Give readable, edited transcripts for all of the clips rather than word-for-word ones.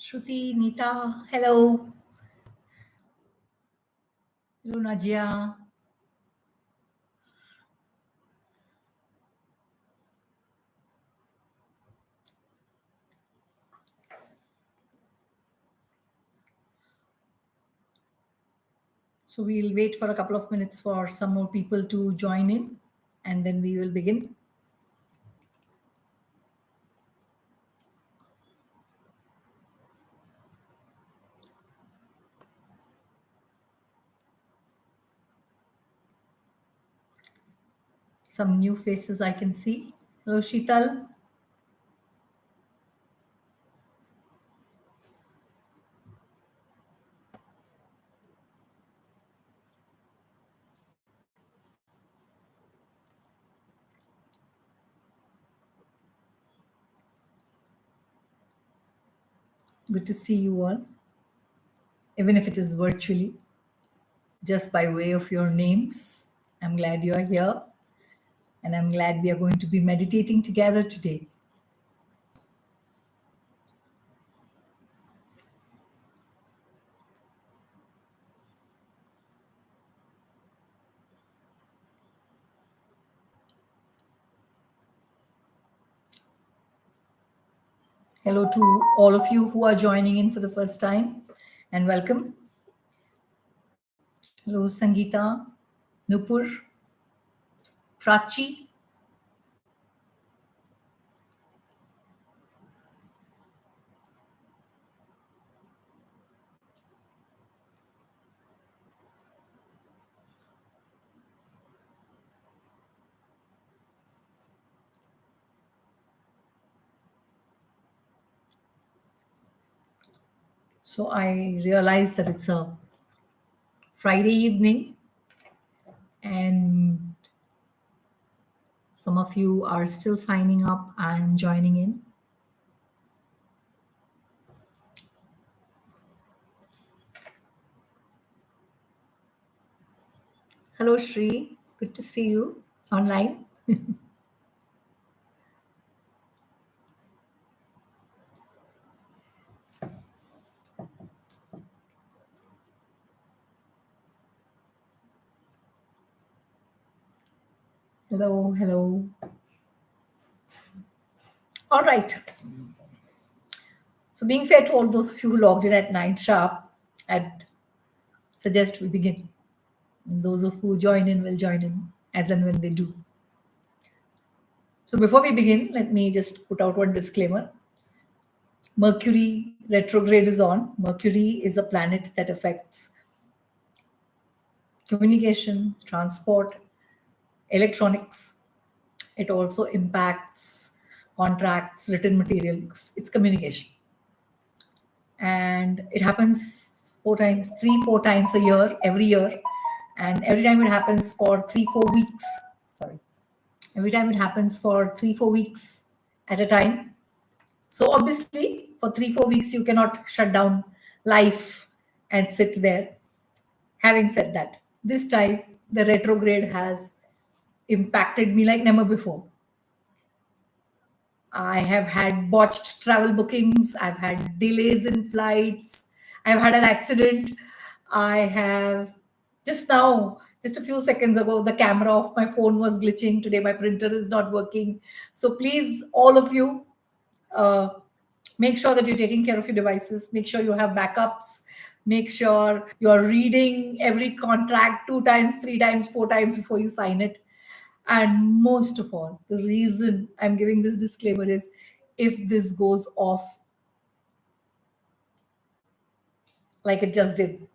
Shruti, Nita, hello. Hello, Najia. So we'll wait for a couple of minutes for some more people to join in, and then we will begin. Some new faces I can see. Hello, Sheetal. Good to see you all, even if it is virtually, just by way of your names. I'm glad you are here, and I'm glad we are going to be meditating together today. Hello to all of you who are joining in for the first time, and welcome. Hello, Sangeeta, Nupur, Prachi. So I realized that it's a Friday evening, and some of you are still signing up and joining in. Hello, Shri. Good to see you online. Hello, hello. All right. So, being fair to all those of you who logged in at 9 sharp, I'd suggest we begin. And those of who join in will join in as and when they do. So, before we begin, let me just put out one disclaimer. Mercury retrograde is on. Mercury is a planet that affects communication, transport, electronics. It also impacts contracts, written materials. It's communication. And it happens 4 times a year, every year. And every time it happens for 4 weeks. Sorry. Every time it happens for 4 weeks at a time. So obviously, for 4 weeks, you cannot shut down life and sit there. Having said that, this time the retrograde has impacted me like never before. I have had botched travel bookings. I've had delays in flights. I've had an accident. I have just now, just a few seconds ago, the camera of my phone was glitching. Today, my printer is not working. So, please, all of you, uh, make sure that you're taking care of your devices. Make sure you have backups. Make sure you're reading every contract 2 times, 3 times, 4 times before you sign it. And most of all, the reason I'm giving this disclaimer is if this goes off like it just did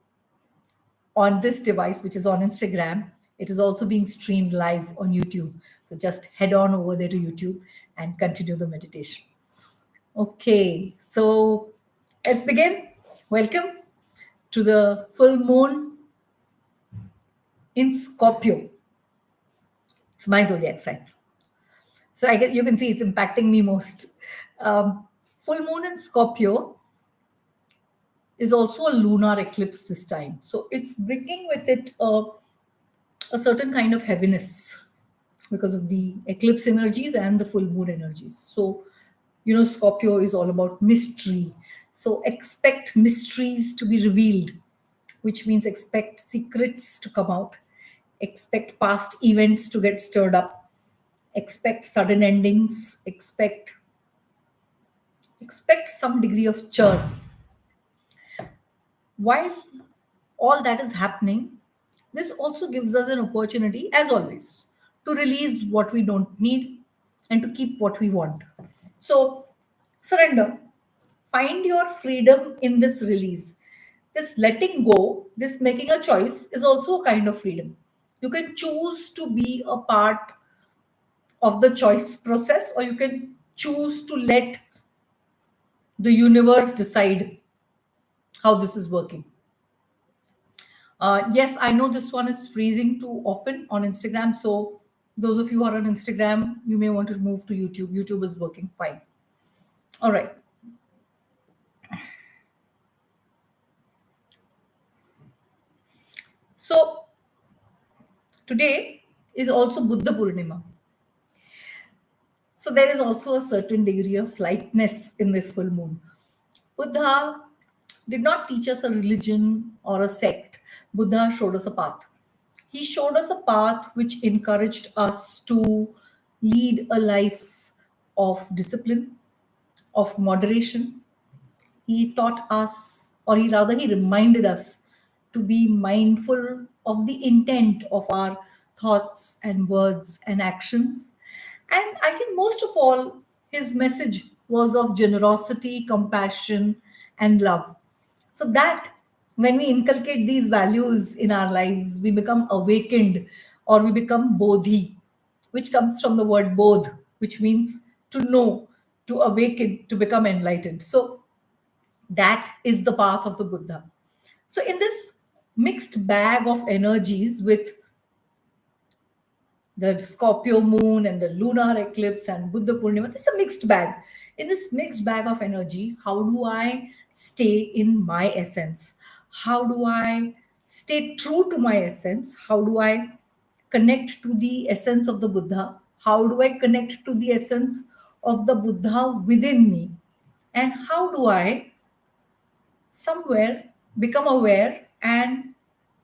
on this device, which is on Instagram, it is also being streamed live on YouTube. So just head on over there to YouTube and continue the meditation. Okay, so let's begin. Welcome to the full moon in Scorpio. It's my zodiac sign. So I guess you can see it's impacting me most. Full moon in Scorpio is also a lunar eclipse this time. So it's bringing with it a certain kind of heaviness because of the eclipse energies and the full moon energies. So Scorpio is all about mystery. So expect mysteries to be revealed, which means expect secrets to come out, expect past events to get stirred up, expect sudden endings, expect some degree of churn. While all that is happening, this also gives us an opportunity, as always, to release what we don't need and to keep what we want. So, surrender. Find your freedom in this release. This letting go, this making a choice is also a kind of freedom. You can choose to be a part of the choice process, or you can choose to let the universe decide how this is working. Yes, I know this one is freezing too often on Instagram. So, those of you who are on Instagram, you may want to move to YouTube. YouTube is working fine. All right. So, today is also Buddha Purnima. So, there is also a certain degree of lightness in this full moon. Buddha did not teach us a religion or a sect. Buddha showed us a path. He showed us a path which encouraged us to lead a life of discipline, of moderation. He taught us, or he rather, he reminded us to be mindful of the intent of our thoughts and words and actions. And I think most of all, his message was of generosity, compassion, and love. So that when we inculcate these values in our lives, we become awakened, or we become bodhi, which comes from the word bodh, which means to know, to awaken, to become enlightened. So that is the path of the Buddha. So in this mixed bag of energies with the Scorpio moon and the lunar eclipse and Buddha Purnima, this is a mixed bag. In this mixed bag of energy, how do I stay in my essence? How do I stay true to my essence? How do I connect to the essence of the Buddha? How do I connect to the essence of the Buddha within me? And how do I somewhere become aware and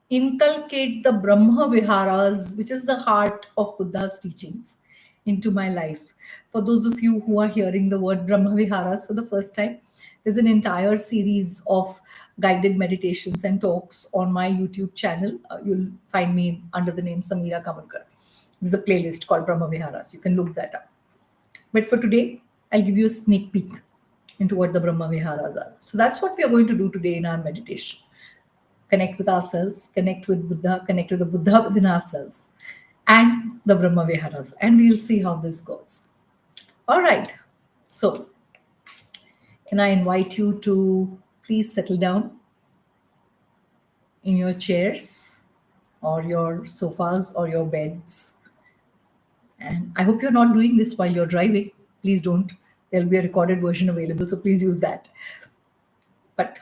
inculcate the Brahma Viharas, which is the heart of Buddha's teachings, into my life. For those of you who are hearing the word Brahma Viharas for the first time, there's an entire series of guided meditations and talks on my YouTube channel. You'll find me under the name Samira Kamarkar. There's a playlist called Brahma Viharas. You can look that up. But for today, I'll give you a sneak peek into what the Brahma Viharas are. So that's what we are going to do today in our meditation. Connect with ourselves, connect with Buddha, connect with the Buddha within ourselves, and the Brahma Viharas. And we'll see how this goes. All right. So, can I invite you to please settle down in your chairs or your sofas or your beds? And I hope you're not doing this while you're driving. Please don't. There'll be a recorded version available, so please use that. But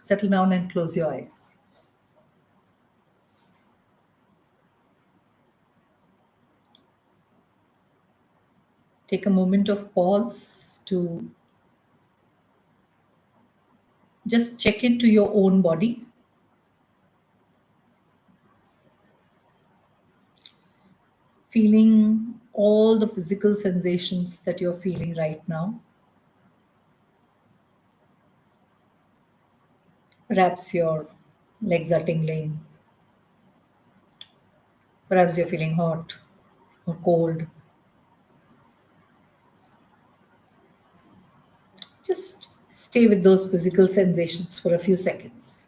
settle down and close your eyes. Take a moment of pause to just check into your own body. Feeling all the physical sensations that you're feeling right now. Perhaps your legs are tingling. Perhaps you're feeling hot or cold. Just stay with those physical sensations for a few seconds.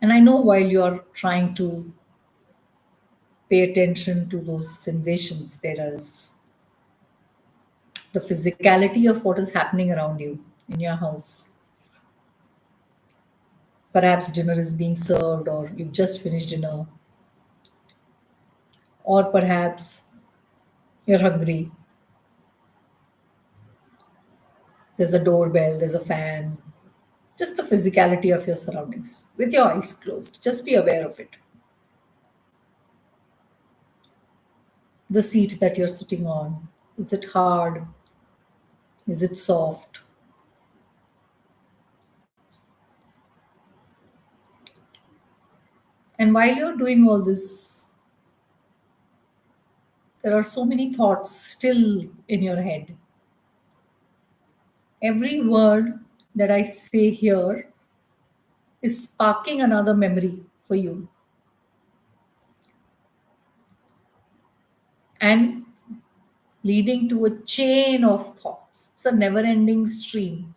And I know while you're trying to pay attention to those sensations, there is the physicality of what is happening around you in your house. Perhaps dinner is being served, or you've just finished dinner, or perhaps you're hungry. There's a doorbell, there's a fan, Just the physicality of your surroundings with your eyes closed. Just be aware of it. The seat that you're sitting on, is it hard? Is it soft? And while you're doing all this, there are so many thoughts still in your head. Every word that I say here is sparking another memory for you and leading to a chain of thoughts. It's a never ending stream.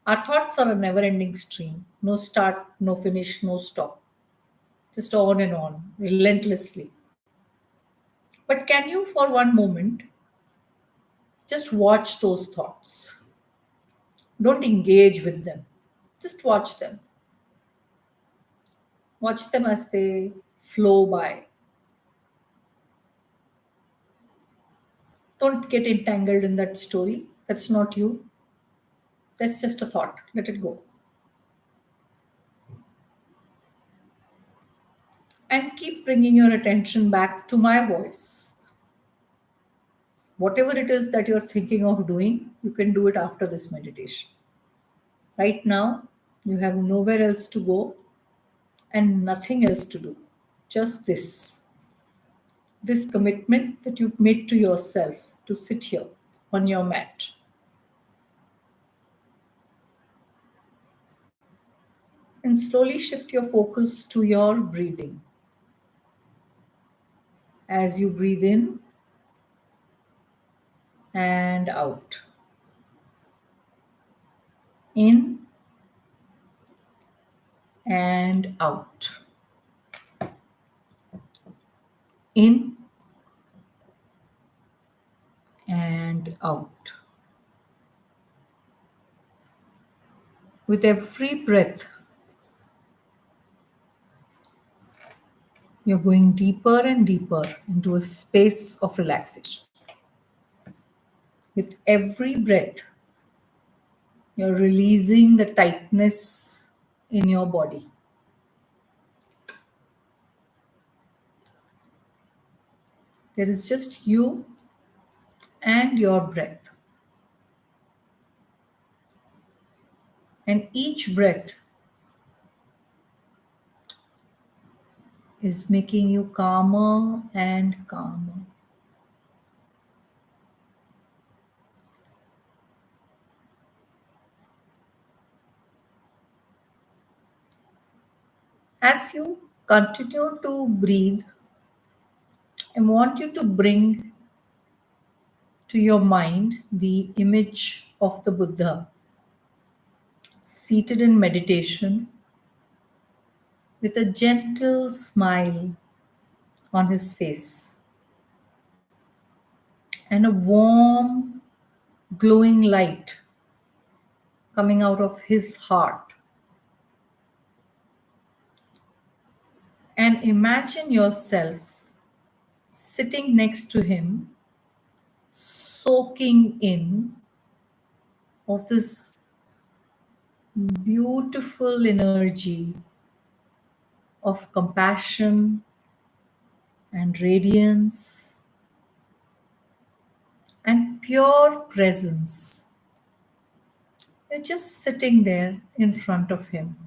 Our thoughts are a never ending stream. No start, no finish, no stop. Just on and on, relentlessly. But can you, for one moment, just watch those thoughts? Don't engage with them. Just watch them. Watch them as they flow by. Don't get entangled in that story. That's not you. That's just a thought. Let it go. And keep bringing your attention back to my voice. Whatever it is that you're thinking of doing, you can do it after this meditation. Right now, you have nowhere else to go and nothing else to do. Just this. This commitment that you've made to yourself to sit here on your mat. And slowly shift your focus to your breathing. As you breathe in and out. In and out. In and out. With every breath, you're going deeper and deeper into a space of relaxation. With every breath, you're releasing the tightness in your body. There is just you and your breath. And each breath is making you calmer and calmer. As you continue to breathe, I want you to bring to your mind the image of the Buddha seated in meditation with a gentle smile on his face and a warm, glowing light coming out of his heart. And imagine yourself sitting next to him, soaking in of this beautiful energy of compassion and radiance and pure presence. You're just sitting there in front of him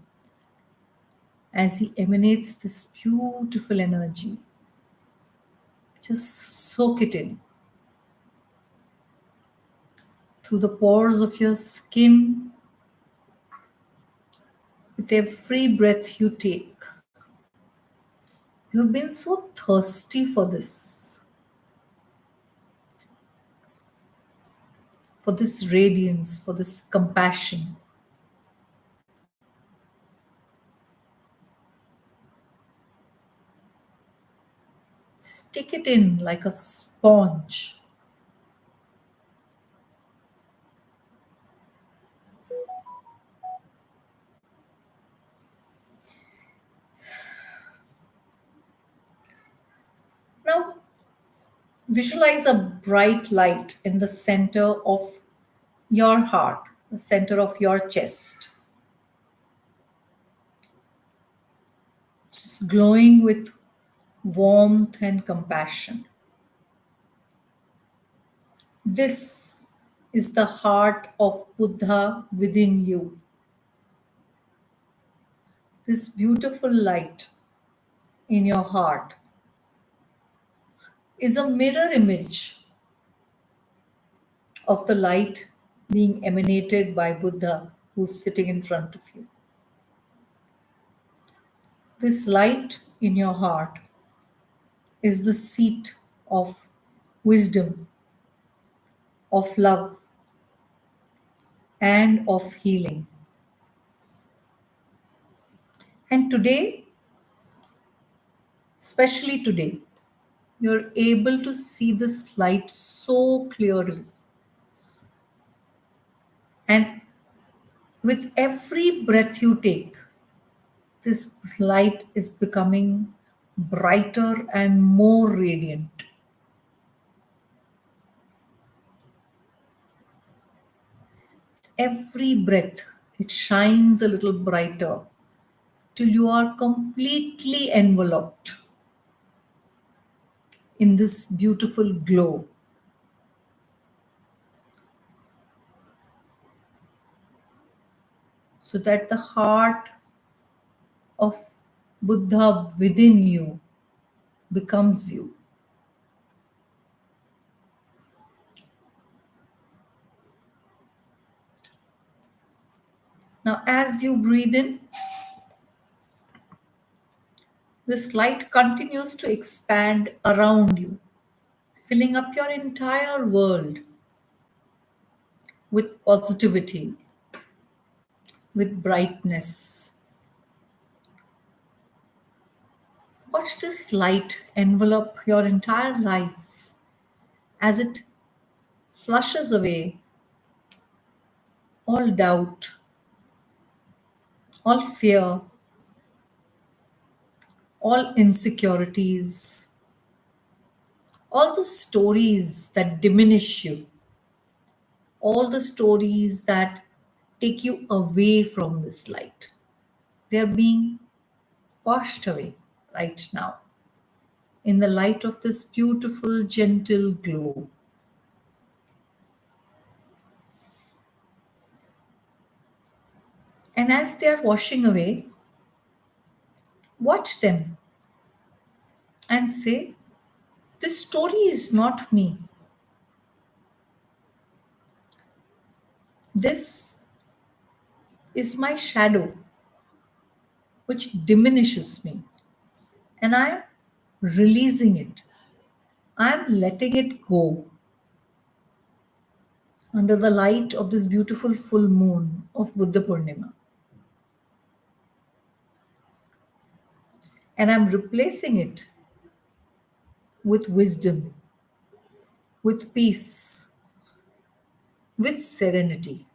as he emanates this beautiful energy. Just soak it in through the pores of your skin with every breath you take. You've been so thirsty for this radiance, for this compassion. Stick it in like a sponge. Now, visualize a bright light in the center of your heart, the center of your chest. It's glowing with warmth and compassion. This is the heart of Buddha within you. This beautiful light in your heart is a mirror image of the light being emanated by Buddha who's sitting in front of you. This light in your heart is the seat of wisdom, of love, and of healing. And today, especially today, you're able to see this light so clearly. And with every breath you take, this light is becoming brighter and more radiant. Every breath, it shines a little brighter till you are completely enveloped in this beautiful glow. So that the heart of Buddha within you becomes you. Now, as you breathe in, this light continues to expand around you, filling up your entire world with positivity, with brightness. Watch this light envelop your entire life as it flushes away all doubt, all fear, all insecurities, all the stories that diminish you, all the stories that take you away from this light. They're being washed away right now in the light of this beautiful, gentle glow. And as they are washing away, watch them and say, this story is not me. This is my shadow, which diminishes me. And I am releasing it. I am letting it go under the light of this beautiful full moon of Buddha Purnima. And I'm replacing it with wisdom, with peace, with serenity.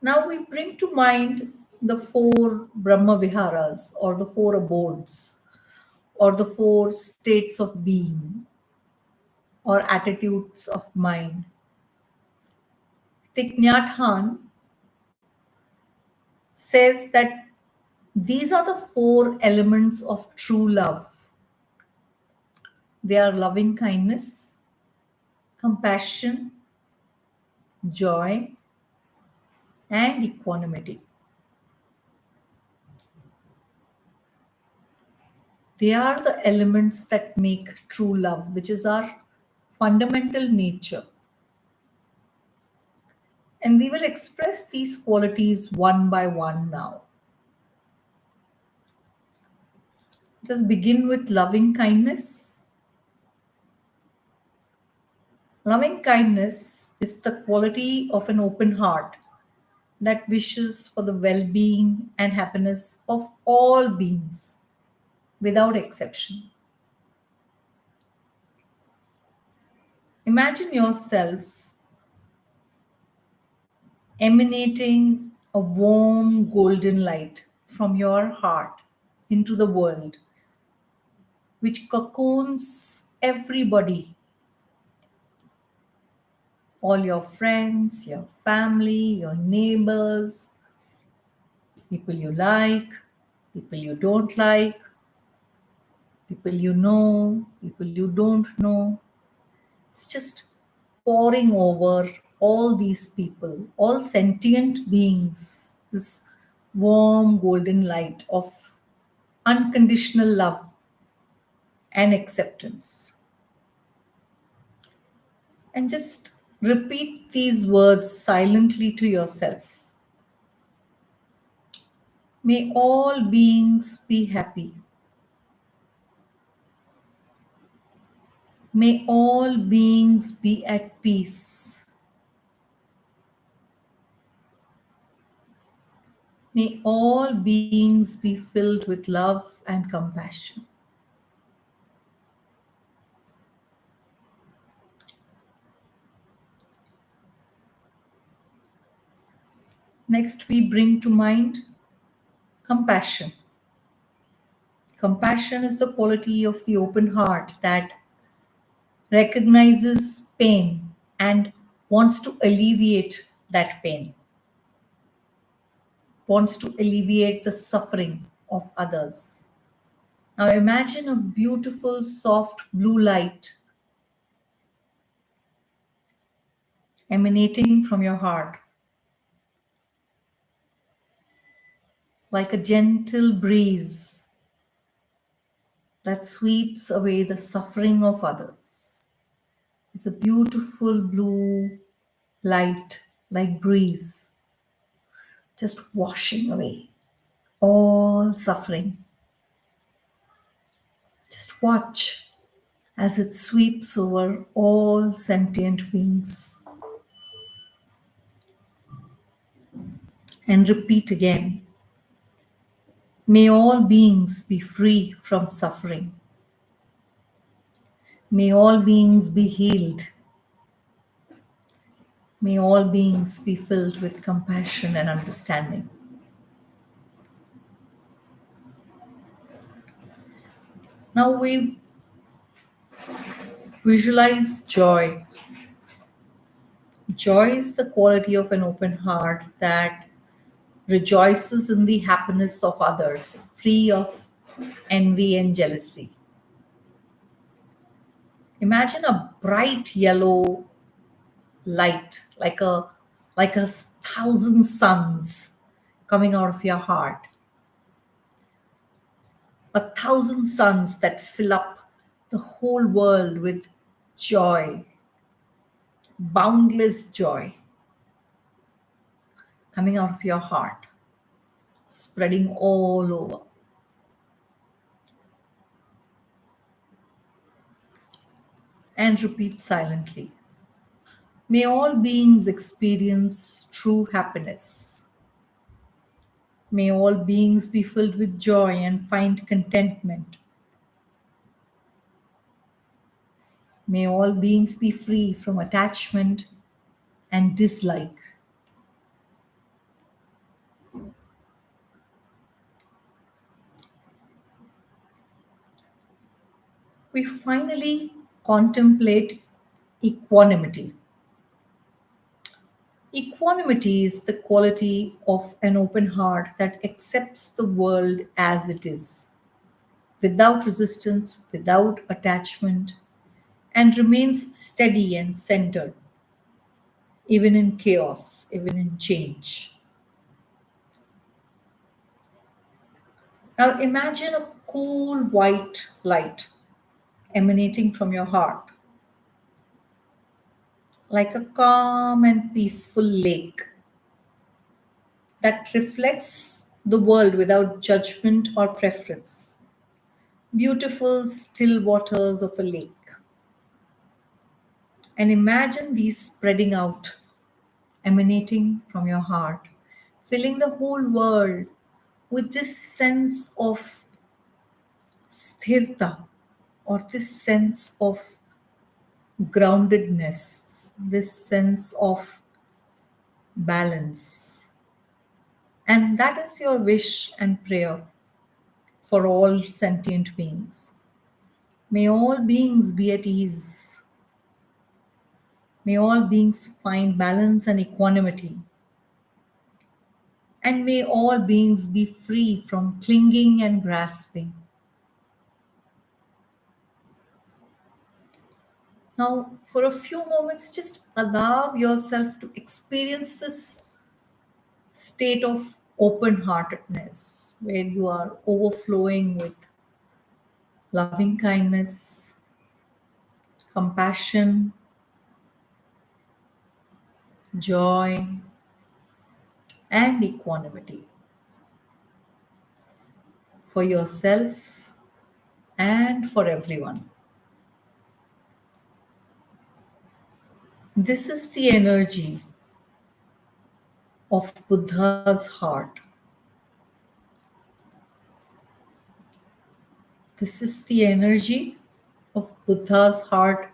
Now we bring to mind the four Brahma Viharas or the four abodes or the four states of being or attitudes of mind. Thich Nhat Hanh says that these are the four elements of true love. They are loving kindness, compassion, joy, and equanimity. They are the elements that make true love, which is our fundamental nature. And we will express these qualities one by one now. Just begin with loving kindness. Loving kindness is the quality of an open heart that wishes for the well being and happiness of all beings without exception. Imagine yourself emanating a warm golden light from your heart into the world, which cocoons everybody all your friends, your family, your neighbors, people you like, people you don't like, people you know, people you don't know. It's just pouring over all these people, all sentient beings, this warm golden light of unconditional love and acceptance. And just repeat these words silently to yourself. May all beings be happy. May all beings be at peace. May all beings be filled with love and compassion. Next, we bring to mind compassion. Compassion is the quality of the open heart that recognizes pain and wants to alleviate that pain, wants to alleviate the suffering of others. Now imagine a beautiful, soft blue light emanating from your heart, like a gentle breeze that sweeps away the suffering of others. It's a beautiful blue light, like breeze, just washing away all suffering. Just watch as it sweeps over all sentient beings. And repeat again. May all beings be free from suffering. May all beings be healed. May all beings be filled with compassion and understanding. Now we visualize joy. Joy is the quality of an open heart that rejoices in the happiness of others, free of envy and jealousy. Imagine a bright yellow light, like a thousand suns coming out of your heart. A thousand suns that fill up the whole world with joy, boundless joy coming out of your heart, spreading all over. And repeat silently. May all beings experience true happiness. May all beings be filled with joy and find contentment. May all beings be free from attachment and dislike. We finally contemplate equanimity. Equanimity is the quality of an open heart that accepts the world as it is, without resistance, without attachment, and remains steady and centered, even in chaos, even in change. Now imagine a cool white light emanating from your heart, like a calm and peaceful lake that reflects the world without judgment or preference. Beautiful, still waters of a lake. And imagine these spreading out, emanating from your heart, filling the whole world with this sense of sthirta, or this sense of groundedness, this sense of balance. And that is your wish and prayer for all sentient beings. May all beings be at ease. May all beings find balance and equanimity. And may all beings be free from clinging and grasping. Now, for a few moments, just allow yourself to experience this state of open heartedness where you are overflowing with loving kindness, compassion, joy, and equanimity for yourself and for everyone. This is the energy of Buddha's heart. This is the energy of Buddha's heart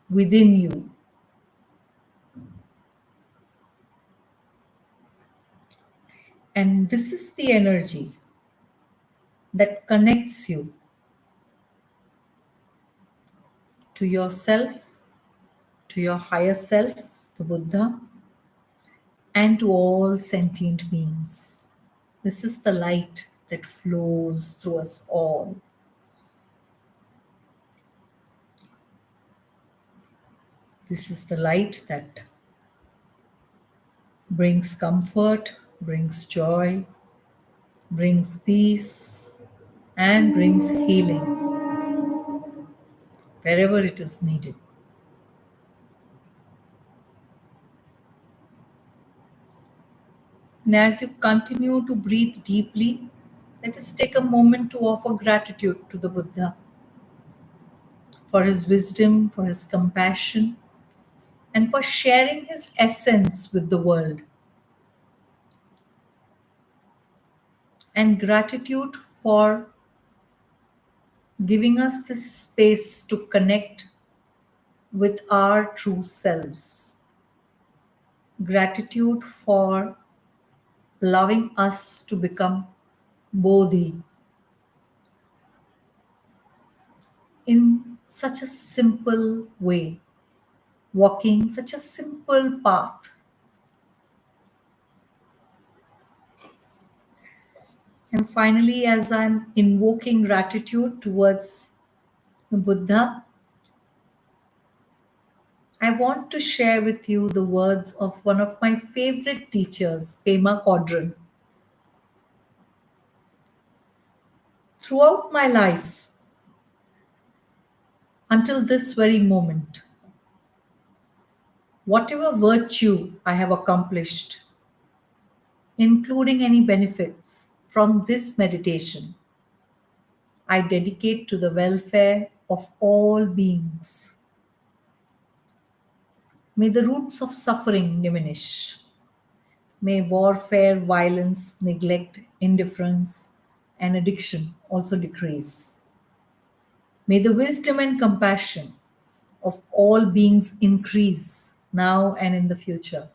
within you. And this is the energy that connects you to yourself, to your higher self, the Buddha, and to all sentient beings. This is the light that flows through us all. This is the light that brings comfort, brings joy, brings peace, and brings healing wherever it is needed. And as you continue to breathe deeply, let us take a moment to offer gratitude to the Buddha for his wisdom, for his compassion, and for sharing his essence with the world. And gratitude for giving us this space to connect with our true selves. Gratitude for allowing us to become Bodhi in such a simple way, walking such a simple path. And finally, as I'm invoking gratitude towards the Buddha, I want to share with you the words of one of my favorite teachers, Pema Chodron. Throughout my life, until this very moment, whatever virtue I have accomplished, including any benefits from this meditation, I dedicate to the welfare of all beings. May the roots of suffering diminish. May warfare, violence, neglect, indifference, and addiction also decrease. May the wisdom and compassion of all beings increase now and in the future.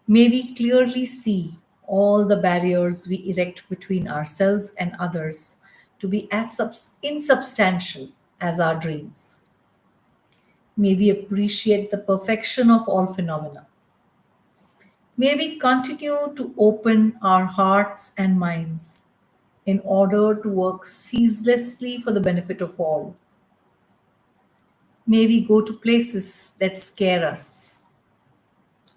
May we clearly see all the barriers we erect between ourselves and others to be as insubstantial as our dreams. May we appreciate the perfection of all phenomena. May we continue to open our hearts and minds in order to work ceaselessly for the benefit of all. May we go to places that scare us,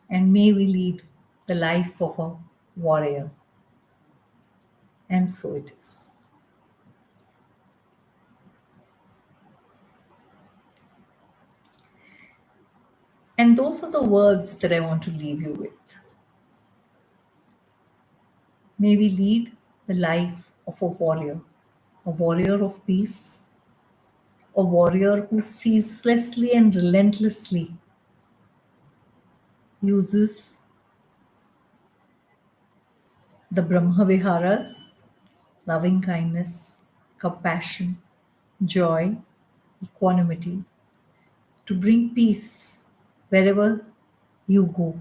and may we lead the life of a warrior. And so it is. And those are the words that I want to leave you with. May we lead the life of a warrior of peace, a warrior who ceaselessly and relentlessly uses the Brahma Viharas, loving kindness, compassion, joy, equanimity, to bring peace wherever you go.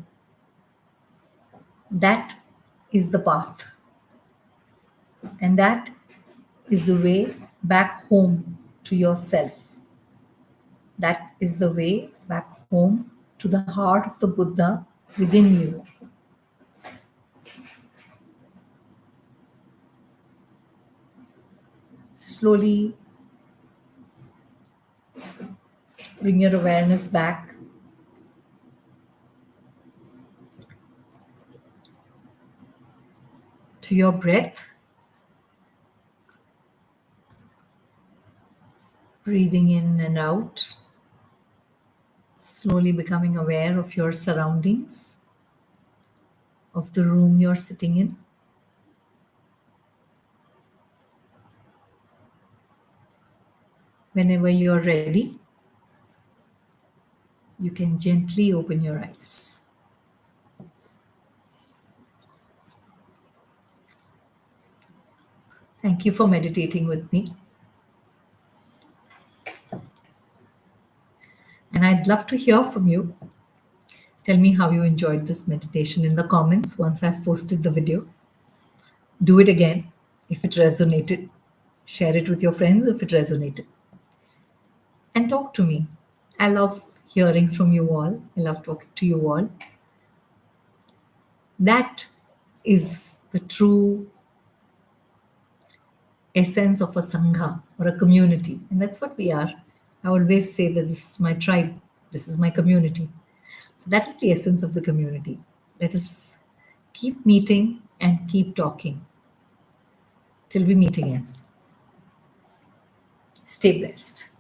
That is the path. And that is the way back home to yourself. That is the way back home to the heart of the Buddha within you. Slowly bring your awareness back to your breath, breathing in and out, slowly becoming aware of your surroundings, of the room you're sitting in. Whenever you're ready, you can gently open your eyes. Thank you for meditating with me. And I'd love to hear from you. Tell me how you enjoyed this meditation in the comments once I've posted the video. Do it again if it resonated. Share it with your friends if it resonated. And talk to me. I love hearing from you all. I love talking to you all. That is the true essence of a sangha or a community. And that's what we are. I always say that this is my tribe, this is my community. So that is the essence of the community. Let us keep meeting and keep talking. Till we meet again. Stay blessed.